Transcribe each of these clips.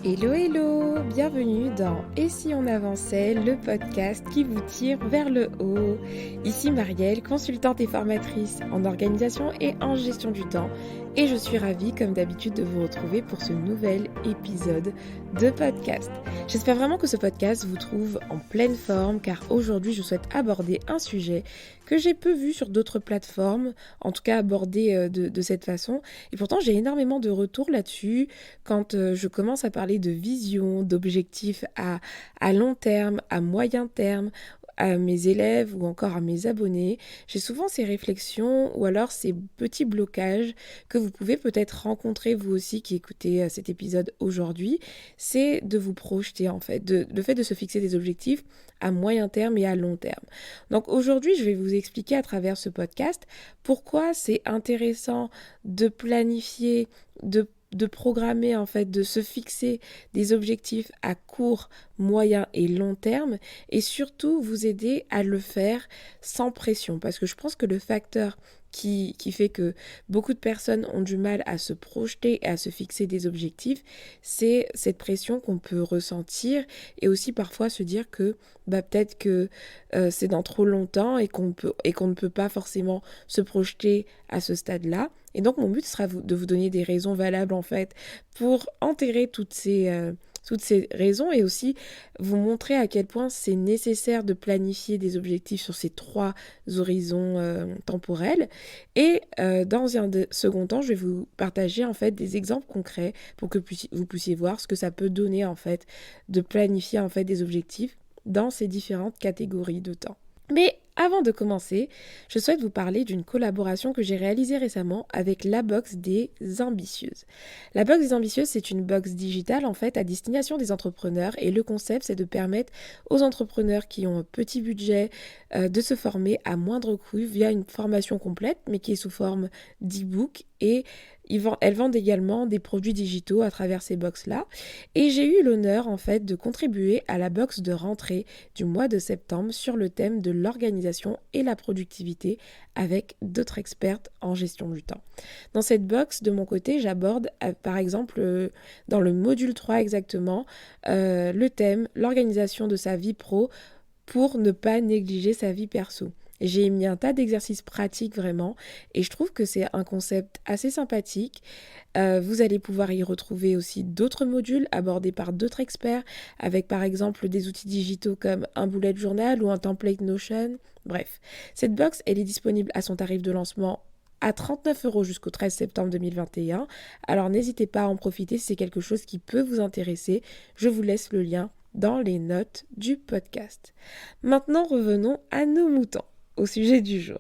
Hello hello, bienvenue dans Et si on avançait, le podcast qui vous tire vers le haut. Ici Marielle, consultante et formatrice en organisation et en gestion du temps. Et je suis ravie comme d'habitude de vous retrouver pour ce nouvel épisode de podcast. J'espère vraiment que ce podcast vous trouve en pleine forme car aujourd'hui je souhaite aborder un sujet que j'ai peu vu sur d'autres plateformes, en tout cas abordé de cette façon. Et pourtant j'ai énormément de retours là-dessus quand je commence à parler de vision, d'objectifs à long terme, à moyen terme, à mes élèves ou encore à mes abonnés, j'ai souvent ces réflexions ou alors ces petits blocages que vous pouvez peut-être rencontrer vous aussi qui écoutez cet épisode aujourd'hui, c'est de vous projeter en fait, le fait de se fixer des objectifs à moyen terme et à long terme. Donc aujourd'hui, je vais vous expliquer à travers ce podcast pourquoi c'est intéressant de planifier, de programmer en fait, de se fixer des objectifs à court, moyen et long terme et surtout vous aider à le faire sans pression parce que je pense que le facteur qui fait que beaucoup de personnes ont du mal à se projeter et à se fixer des objectifs, c'est cette pression qu'on peut ressentir et aussi parfois se dire que peut-être que c'est dans trop longtemps et qu'on ne peut pas forcément se projeter à ce stade-là. Et donc mon but sera de vous donner des raisons valables en fait pour enterrer toutes ces raisons et aussi vous montrer à quel point c'est nécessaire de planifier des objectifs sur ces trois horizons temporels. Et dans un second temps, je vais vous partager en fait des exemples concrets pour que vous puissiez voir ce que ça peut donner en fait de planifier en fait des objectifs dans ces différentes catégories de temps. Mais avant de commencer, je souhaite vous parler d'une collaboration que j'ai réalisée récemment avec la Box des Ambitieuses. La Box des Ambitieuses, c'est une box digitale en fait à destination des entrepreneurs et le concept c'est de permettre aux entrepreneurs qui ont un petit budget de se former à moindre coût via une formation complète mais qui est sous forme d'e-book et elles vendent également des produits digitaux à travers ces box-là. Et j'ai eu l'honneur en fait de contribuer à la box de rentrée du mois de septembre sur le thème de l'organisation et la productivité avec d'autres expertes en gestion du temps. Dans cette box, de mon côté, j'aborde par exemple dans le module 3 exactement le thème l'organisation de sa vie pro pour ne pas négliger sa vie perso. J'ai mis un tas d'exercices pratiques vraiment et je trouve que c'est un concept assez sympathique. Vous allez pouvoir y retrouver aussi d'autres modules abordés par d'autres experts avec par exemple des outils digitaux comme un bullet journal ou un template Notion. Bref, cette box elle est disponible à son tarif de lancement à 39 € jusqu'au 13 septembre 2021. Alors n'hésitez pas à en profiter si c'est quelque chose qui peut vous intéresser. Je vous laisse le lien dans les notes du podcast. Maintenant revenons à nos moutons, au sujet du jour.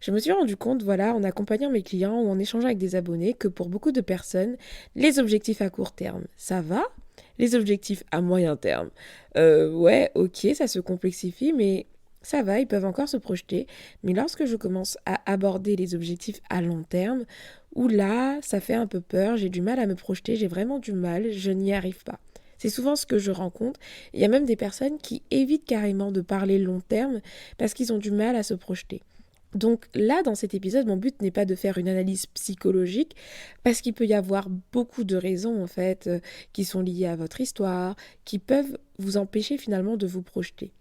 Je me suis rendu compte, voilà, en accompagnant mes clients ou en échangeant avec des abonnés, que pour beaucoup de personnes, les objectifs à court terme, ça va. Les objectifs à moyen terme, ouais, ok, ça se complexifie, mais ça va, ils peuvent encore se projeter. Mais lorsque je commence à aborder les objectifs à long terme, là, ça fait un peu peur, j'ai du mal à me projeter, j'ai vraiment du mal, je n'y arrive pas. C'est souvent ce que je rencontre. Il y a même des personnes qui évitent carrément de parler long terme parce qu'ils ont du mal à se projeter. Donc là, dans cet épisode, mon but n'est pas de faire une analyse psychologique, parce qu'il peut y avoir beaucoup de raisons, en fait, qui sont liées à votre histoire, qui peuvent vous empêcher finalement de vous projeter.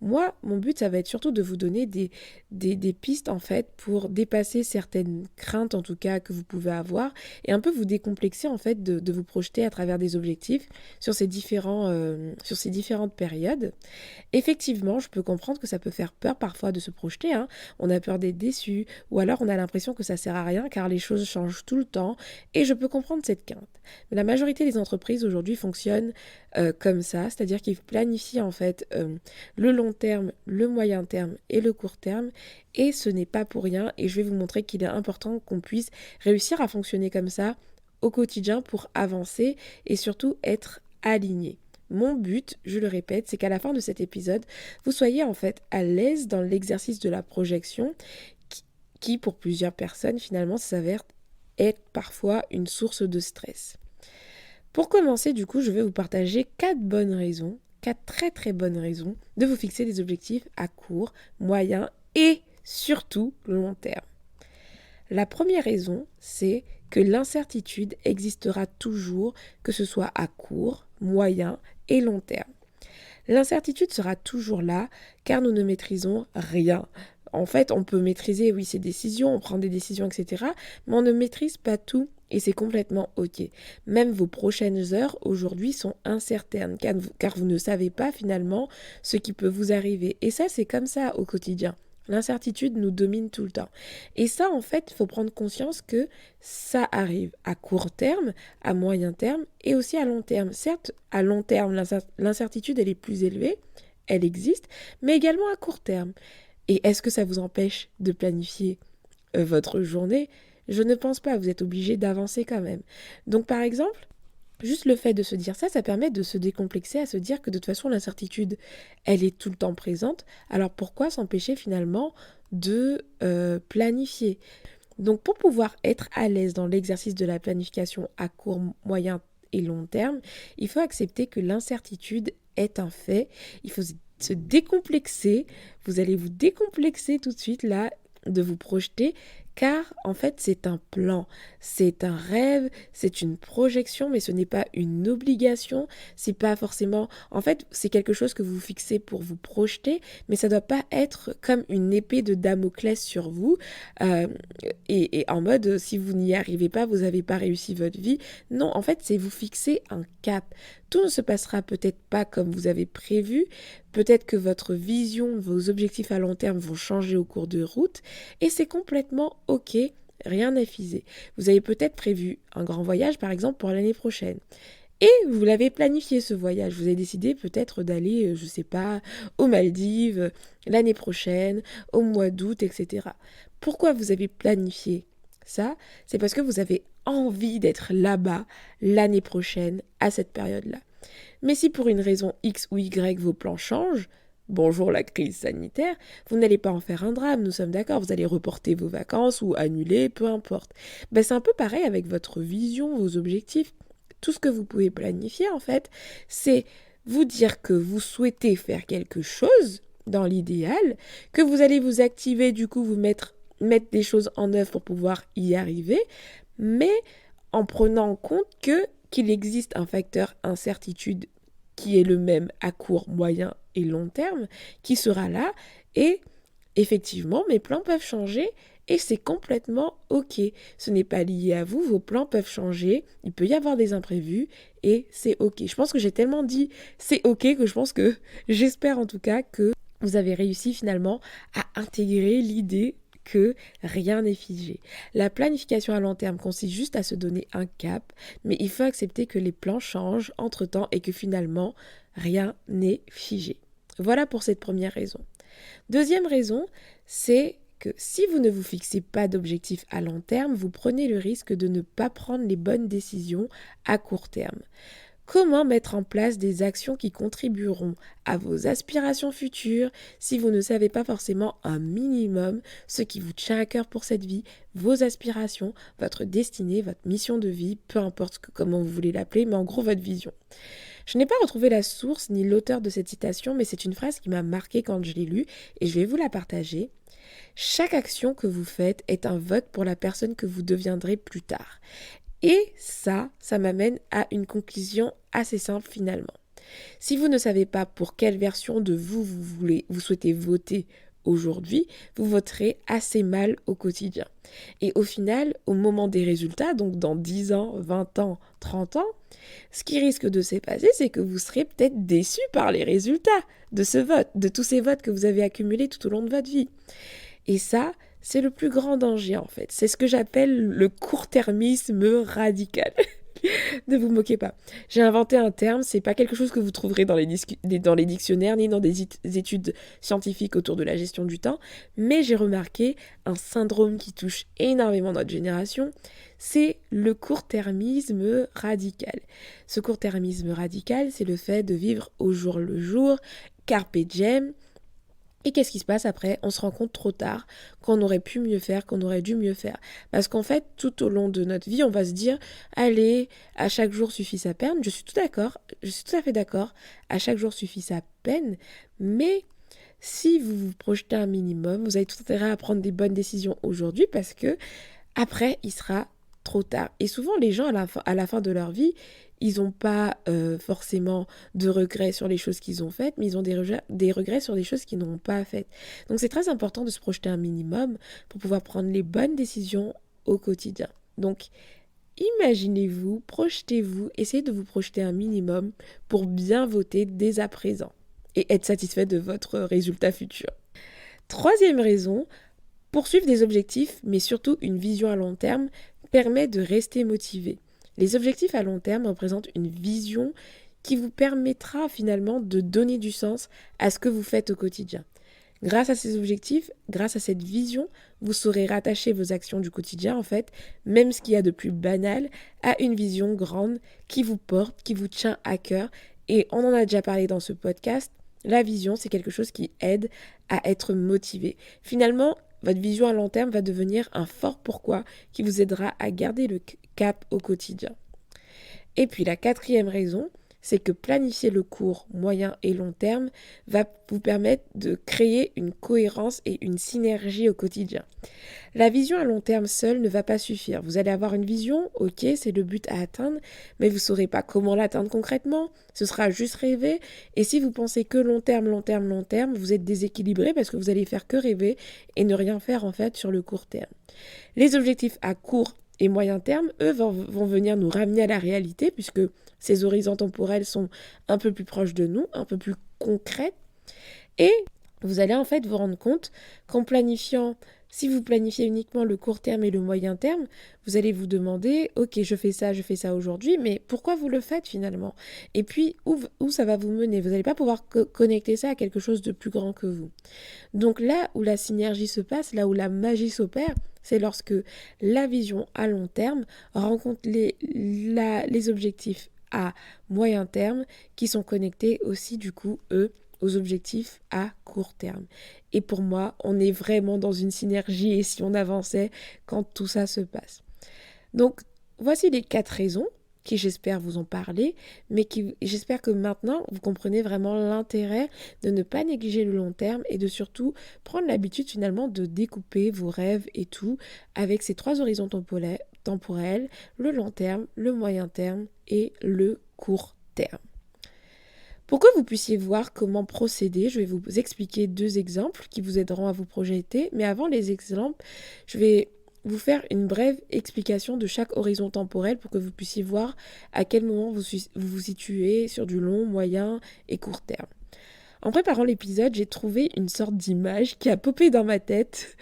Moi, mon but, ça va être surtout de vous donner des pistes, en fait, pour dépasser certaines craintes, en tout cas, que vous pouvez avoir, et un peu vous décomplexer, en fait, de vous projeter à travers des objectifs sur ces différentes périodes. Effectivement, je peux comprendre que ça peut faire peur parfois de se projeter, hein. On a peur d'être déçu, ou alors on a l'impression que ça sert à rien, car les choses changent tout le temps, et je peux comprendre cette crainte. Mais la majorité des entreprises aujourd'hui fonctionnent comme ça, c'est-à-dire qu'ils planifient, en fait, le long terme, le moyen terme et le court terme, et ce n'est pas pour rien, et je vais vous montrer qu'il est important qu'on puisse réussir à fonctionner comme ça au quotidien pour avancer et surtout être aligné. Mon but, je le répète, c'est qu'à la fin de cet épisode, vous soyez en fait à l'aise dans l'exercice de la projection qui pour plusieurs personnes finalement s'avère être parfois une source de stress. Pour commencer, du coup, je vais vous partager 4 très très bonnes raisons de vous fixer des objectifs à court, moyen et surtout long terme. La première raison, c'est que l'incertitude existera toujours, que ce soit à court, moyen et long terme. L'incertitude sera toujours là car nous ne maîtrisons rien. En fait, on peut maîtriser, oui, ses décisions, on prend des décisions, etc. Mais on ne maîtrise pas tout et c'est complètement OK. Même vos prochaines heures aujourd'hui sont incertaines car vous ne savez pas finalement ce qui peut vous arriver. Et ça, c'est comme ça au quotidien. L'incertitude nous domine tout le temps. Et ça, en fait, il faut prendre conscience que ça arrive à court terme, à moyen terme et aussi à long terme. Certes, à long terme, l'incertitude, elle est plus élevée, elle existe, mais également à court terme. Et est-ce que ça vous empêche de planifier votre journée? Je ne pense pas, vous êtes obligé d'avancer quand même. Donc par exemple, juste le fait de se dire ça permet de se décomplexer, à se dire que de toute façon l'incertitude, elle est tout le temps présente. Alors pourquoi s'empêcher finalement de planifier? Donc pour pouvoir être à l'aise dans l'exercice de la planification à court, moyen et long terme, il faut accepter que l'incertitude est un fait. Il faut se décomplexer. Vous allez vous décomplexer tout de suite là, de vous projeter, car en fait c'est un plan, c'est un rêve, c'est une projection, mais ce n'est pas une obligation, c'est pas forcément, en fait c'est quelque chose que vous fixez pour vous projeter, mais ça doit pas être comme une épée de Damoclès sur vous, et en mode si vous n'y arrivez pas, vous n'avez pas réussi votre vie. Non, en fait c'est vous fixer un cap. Tout ne se passera peut-être pas comme vous avez prévu, peut-être que votre vision, vos objectifs à long terme vont changer au cours de route, et c'est complètement OK, rien n'est figé. Vous avez peut-être prévu un grand voyage, par exemple, pour l'année prochaine. Et vous l'avez planifié, ce voyage. Vous avez décidé peut-être d'aller, je sais pas, aux Maldives, l'année prochaine, au mois d'août, etc. Pourquoi vous avez planifié ça? C'est parce que vous avez envie d'être là-bas l'année prochaine, à cette période-là. Mais si pour une raison X ou Y vos plans changent, bonjour la crise sanitaire, vous n'allez pas en faire un drame, nous sommes d'accord, vous allez reporter vos vacances ou annuler, peu importe. Ben, c'est un peu pareil avec votre vision, vos objectifs. Tout ce que vous pouvez planifier en fait, c'est vous dire que vous souhaitez faire quelque chose dans l'idéal, que vous allez vous activer, du coup vous mettre des choses en œuvre pour pouvoir y arriver, mais en prenant en compte qu'il existe un facteur incertitude qui est le même à court, moyen et long terme, qui sera là, et effectivement, mes plans peuvent changer, et c'est complètement OK. Ce n'est pas lié à vous, vos plans peuvent changer, il peut y avoir des imprévus, et c'est OK. Je pense que j'ai tellement dit c'est OK que j'espère en tout cas que vous avez réussi finalement à intégrer l'idée que rien n'est figé. La planification à long terme consiste juste à se donner un cap, mais il faut accepter que les plans changent entre-temps et que finalement, rien n'est figé. Voilà pour cette première raison. Deuxième raison, c'est que si vous ne vous fixez pas d'objectifs à long terme, vous prenez le risque de ne pas prendre les bonnes décisions à court terme. Comment mettre en place des actions qui contribueront à vos aspirations futures si vous ne savez pas forcément un minimum ce qui vous tient à cœur pour cette vie, vos aspirations, votre destinée, votre mission de vie, peu importe comment vous voulez l'appeler, mais en gros votre vision. Je n'ai pas retrouvé la source ni l'auteur de cette citation, mais c'est une phrase qui m'a marquée quand je l'ai lue et je vais vous la partager. Chaque action que vous faites est un vote pour la personne que vous deviendrez plus tard. Et ça m'amène à une conclusion assez simple finalement. Si vous ne savez pas pour quelle version de vous souhaitez voter aujourd'hui, vous voterez assez mal au quotidien. Et au final, au moment des résultats, donc dans 10 ans, 20 ans, 30 ans, ce qui risque de se passer, c'est que vous serez peut-être déçu par les résultats de ce vote, de tous ces votes que vous avez accumulés tout au long de votre vie. Et ça, c'est le plus grand danger en fait. C'est ce que j'appelle le court-termisme radical. Ne vous moquez pas. J'ai inventé un terme, c'est pas quelque chose que vous trouverez dans les dictionnaires ni dans des études scientifiques autour de la gestion du temps, mais j'ai remarqué un syndrome qui touche énormément notre génération, c'est le court-termisme radical. Ce court-termisme radical, c'est le fait de vivre au jour le jour, carpe diem. Et qu'est-ce qui se passe après? On se rend compte trop tard qu'on aurait pu mieux faire, qu'on aurait dû mieux faire. Parce qu'en fait, tout au long de notre vie, on va se dire, allez, à chaque jour suffit sa peine. Je suis tout à fait d'accord, à chaque jour suffit sa peine, mais si vous vous projetez un minimum, vous avez tout intérêt à prendre des bonnes décisions aujourd'hui parce que après, il sera trop tard. Et souvent, les gens, à la fin de leur vie, ils n'ont pas forcément de regrets sur les choses qu'ils ont faites, mais ils ont des regrets sur les choses qu'ils n'ont pas faites. Donc, c'est très important de se projeter un minimum pour pouvoir prendre les bonnes décisions au quotidien. Donc, imaginez-vous, projetez-vous, essayez de vous projeter un minimum pour bien voter dès à présent et être satisfait de votre résultat futur. Troisième raison, poursuivre des objectifs, mais surtout une vision à long terme, permet de rester motivé. Les objectifs à long terme représentent une vision qui vous permettra finalement de donner du sens à ce que vous faites au quotidien. Grâce à ces objectifs, grâce à cette vision, vous saurez rattacher vos actions du quotidien, en fait, même ce qu'il y a de plus banal, à une vision grande qui vous porte, qui vous tient à cœur. Et on en a déjà parlé dans ce podcast, la vision, c'est quelque chose qui aide à être motivé. Finalement, votre vision à long terme va devenir un fort pourquoi qui vous aidera à garder le cap au quotidien. Et puis la quatrième raison, c'est que planifier le court, moyen et long terme va vous permettre de créer une cohérence et une synergie au quotidien. La vision à long terme seule ne va pas suffire. Vous allez avoir une vision, ok, c'est le but à atteindre, mais vous ne saurez pas comment l'atteindre concrètement. Ce sera juste rêver. Et si vous pensez que long terme, vous êtes déséquilibré parce que vous allez faire que rêver et ne rien faire en fait sur le court terme. Les objectifs à court et moyen terme, eux, vont venir nous ramener à la réalité puisque ces horizons temporels sont un peu plus proches de nous, un peu plus concrets. Et vous allez en fait vous rendre compte qu'en planifiant, si vous planifiez uniquement le court terme et le moyen terme, vous allez vous demander, ok, je fais ça aujourd'hui, mais pourquoi vous le faites finalement? Et puis, où ça va vous mener? Vous n'allez pas pouvoir connecter ça à quelque chose de plus grand que vous. Donc là où la synergie se passe, là où la magie s'opère, c'est lorsque la vision à long terme rencontre les objectifs à moyen terme qui sont connectés aussi du coup, eux, aux objectifs à court terme. Et pour moi, on est vraiment dans une synergie et si on avançait quand tout ça se passe. Donc, voici les 4 raisons qui j'espère vous en parler, mais j'espère que maintenant vous comprenez vraiment l'intérêt de ne pas négliger le long terme et de surtout prendre l'habitude finalement de découper vos rêves et tout avec ces 3 horizons temporels, le long terme, le moyen terme et le court terme. Pour que vous puissiez voir comment procéder, je vais vous expliquer 2 exemples qui vous aideront à vous projeter, mais avant les exemples, je vais vous faire une brève explication de chaque horizon temporel pour que vous puissiez voir à quel moment vous vous situez sur du long, moyen et court terme. En préparant l'épisode, j'ai trouvé une sorte d'image qui a popé dans ma tête.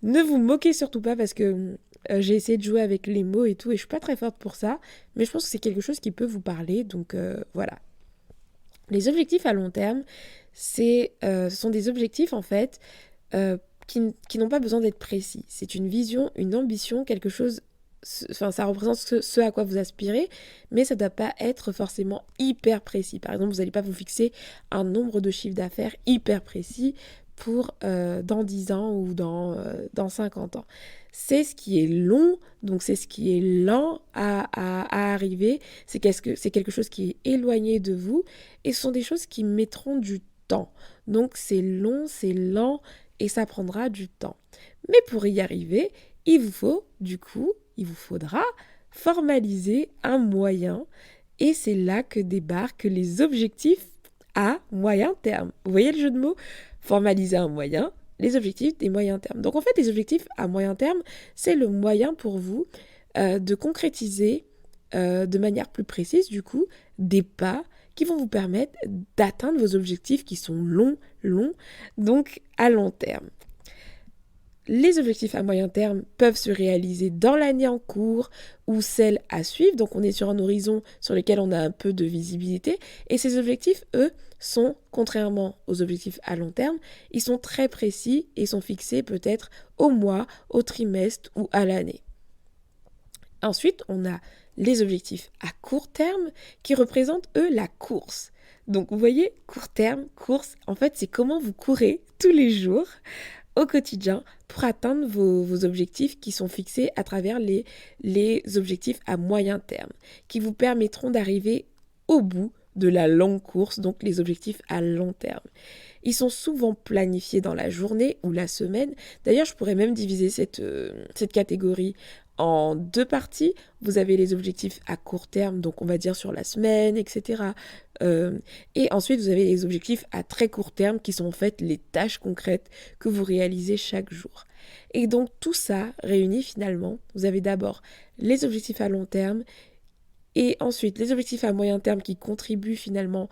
Ne vous moquez surtout pas parce que j'ai essayé de jouer avec les mots et tout et je suis pas très forte pour ça, mais je pense que c'est quelque chose qui peut vous parler, donc voilà. Les objectifs à long terme, ce sont des objectifs en fait qui n'ont pas besoin d'être précis. C'est une vision, une ambition, quelque chose, ça représente ce à quoi vous aspirez, mais ça ne doit pas être forcément hyper précis. Par exemple, vous n'allez pas vous fixer un nombre de chiffres d'affaires hyper précis pour dans 10 ans ou dans 50 ans. C'est ce qui est long, donc c'est ce qui est lent à arriver, c'est quelque chose qui est éloigné de vous, et ce sont des choses qui mettront du temps. Donc c'est long, c'est lent, et ça prendra du temps. Mais pour y arriver, il vous faudra formaliser un moyen, et c'est là que débarquent les objectifs à moyen terme. Vous voyez le jeu de mots? Formaliser un moyen, les objectifs des moyens termes. Donc en fait, les objectifs à moyen terme, c'est le moyen pour vous de concrétiser de manière plus précise, du coup, des pas qui vont vous permettre d'atteindre vos objectifs qui sont longs, donc à long terme. Les objectifs à moyen terme peuvent se réaliser dans l'année en cours ou celle à suivre. Donc on est sur un horizon sur lequel on a un peu de visibilité. Et ces objectifs, eux, sont, contrairement aux objectifs à long terme, ils sont très précis et sont fixés peut-être au mois, au trimestre ou à l'année. Ensuite, on a les objectifs à court terme qui représentent, eux, la course. Donc vous voyez, court terme, course, en fait, c'est comment vous courez tous les jours au quotidien pour atteindre vos objectifs qui sont fixés à travers les objectifs à moyen terme, qui vous permettront d'arriver au bout de la longue course, donc les objectifs à long terme. Ils sont souvent planifiés dans la journée ou la semaine. D'ailleurs, je pourrais même diviser cette catégorie en 2 parties. Vous avez les objectifs à court terme, donc on va dire sur la semaine, etc. Et ensuite, vous avez les objectifs à très court terme qui sont en fait les tâches concrètes que vous réalisez chaque jour. Et donc tout ça réuni finalement, vous avez d'abord les objectifs à long terme et ensuite les objectifs à moyen terme qui contribuent finalement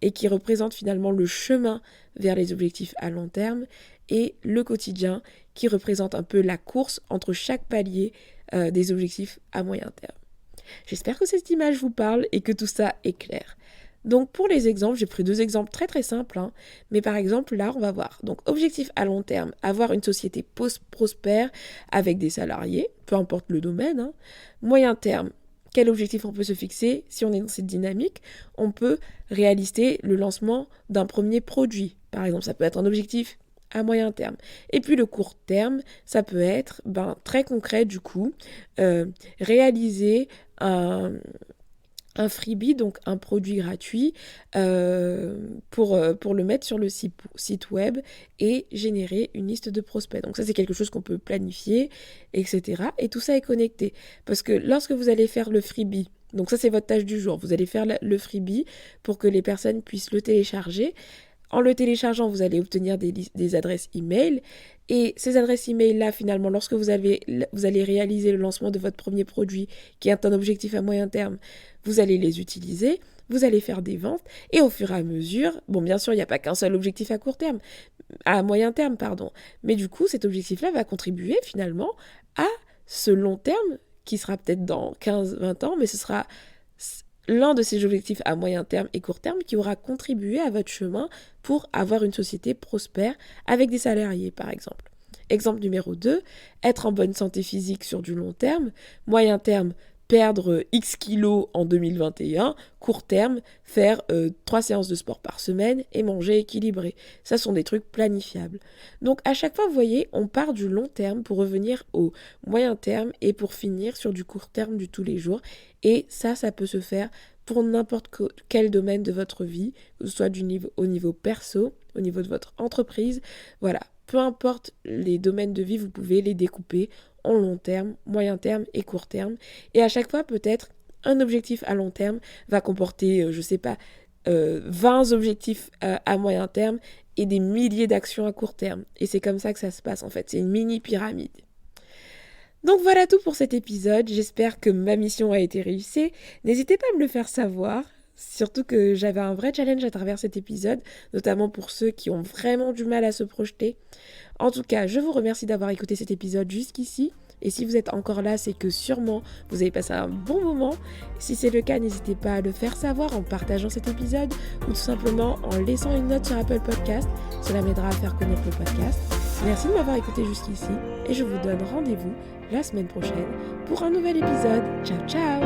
et qui représentent finalement le chemin vers les objectifs à long terme et le quotidien qui représente un peu la course entre chaque palier des objectifs à moyen terme. J'espère que cette image vous parle et que tout ça est clair. Donc pour les exemples, j'ai pris 2 exemples très très simples, mais par exemple là on va voir. Donc objectif à long terme, avoir une société prospère avec des salariés, peu importe le domaine. Moyen terme, quel objectif on peut se fixer? Si on est dans cette dynamique, on peut réaliser le lancement d'un premier produit. Par exemple, ça peut être un objectif à moyen terme. Et puis le court terme, ça peut être très concret du coup, réaliser un freebie, donc un produit gratuit, pour le mettre sur le site web et générer une liste de prospects. Donc ça, c'est quelque chose qu'on peut planifier, etc. Et tout ça est connecté. Parce que lorsque vous allez faire le freebie, donc ça, c'est votre tâche du jour, vous allez faire le freebie pour que les personnes puissent le télécharger. En le téléchargeant, vous allez obtenir des adresses email. Et ces adresses email-là, finalement, lorsque vous allez réaliser le lancement de votre premier produit, qui est un objectif à moyen terme, vous allez les utiliser, vous allez faire des ventes. Et au fur et à mesure, bon, bien sûr, il n'y a pas qu'un seul objectif à moyen terme, pardon. Mais du coup, cet objectif-là va contribuer finalement à ce long terme, qui sera peut-être dans 15-20 ans, mais ce sera l'un de ces objectifs à moyen terme et court terme qui aura contribué à votre chemin pour avoir une société prospère avec des salariés, par exemple. Exemple numéro 2, être en bonne santé physique sur du long terme. Moyen terme, perdre X kilos en 2021. Court terme, faire 3 séances de sport par semaine et manger équilibré. Ça sont des trucs planifiables. Donc à chaque fois, vous voyez, on part du long terme pour revenir au moyen terme et pour finir sur du court terme du tous les jours. Et ça peut se faire pour n'importe quel domaine de votre vie, que ce soit au niveau perso, au niveau de votre entreprise. Voilà, peu importe les domaines de vie, vous pouvez les découper en long terme, moyen terme et court terme. Et à chaque fois, peut-être, un objectif à long terme va comporter, 20 objectifs à moyen terme et des milliers d'actions à court terme. Et c'est comme ça que ça se passe en fait, c'est une mini pyramide. Donc voilà tout pour cet épisode, j'espère que ma mission a été réussie. N'hésitez pas à me le faire savoir, surtout que j'avais un vrai challenge à travers cet épisode, notamment pour ceux qui ont vraiment du mal à se projeter. En tout cas, je vous remercie d'avoir écouté cet épisode jusqu'ici. Et si vous êtes encore là, c'est que sûrement vous avez passé un bon moment. Si c'est le cas, n'hésitez pas à le faire savoir en partageant cet épisode ou tout simplement en laissant une note sur Apple Podcast. Cela m'aidera à faire connaître le podcast. Merci de m'avoir écouté jusqu'ici et je vous donne rendez-vous la semaine prochaine pour un nouvel épisode. Ciao, ciao!